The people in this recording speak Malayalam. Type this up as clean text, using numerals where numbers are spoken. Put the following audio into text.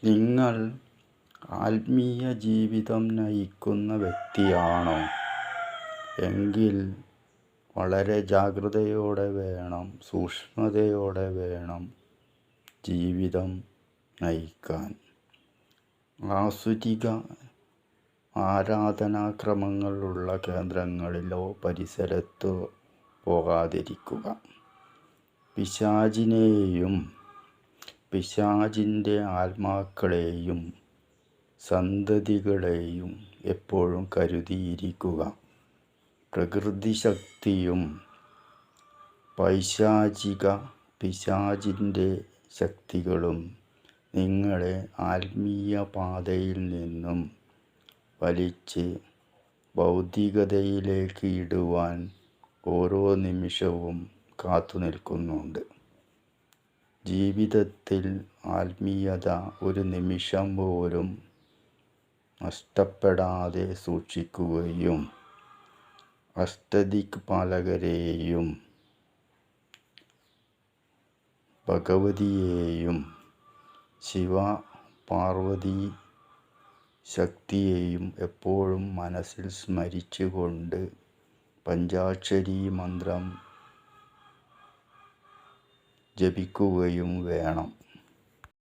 നിങ്ങൾ ആത്മീയ ജീവിതം നയിക്കുന്ന വ്യക്തിയാണോ എങ്കിൽ വളരെ ജാഗ്രതയോടെ വേണം, സൂക്ഷ്മതയോടെ വേണം ജീവിതം നയിക്കാൻ. ആസുരിക ആരാധനാക്രമങ്ങളുള്ള കേന്ദ്രങ്ങളിലോ പരിസരത്തോ പോകാതിരിക്കുക. പിശാചിനെയും പിശാചിൻ്റെ ആത്മാക്കളെയും സന്തതികളെയും എപ്പോഴും കരുതിയിരിക്കുക. പ്രകൃതിശക്തിയും പിശാചിൻ്റെ ശക്തികളും നിങ്ങളെ ആത്മീയ പാതയിൽ നിന്നും വലിച്ച് ഭൗതികതയിലേക്ക് ഇടുവാൻ ഓരോ നിമിഷവും കാത്തു നിൽക്കുന്നുണ്ട്. ജീവിതത്തിൽ ആത്മീയത ഒരു നിമിഷം പോലും നഷ്ടപ്പെടാതെ സൂക്ഷിക്കുകയും അഷ്ടദിക്പാലകരെയും ഭഗവതിയെയും ശിവപാർവതി ശക്തിയെയും എപ്പോഴും മനസ്സിൽ സ്മരിച്ചുകൊണ്ട് പഞ്ചാക്ഷരി മന്ത്രം ജപിക്കുകയും വേണം.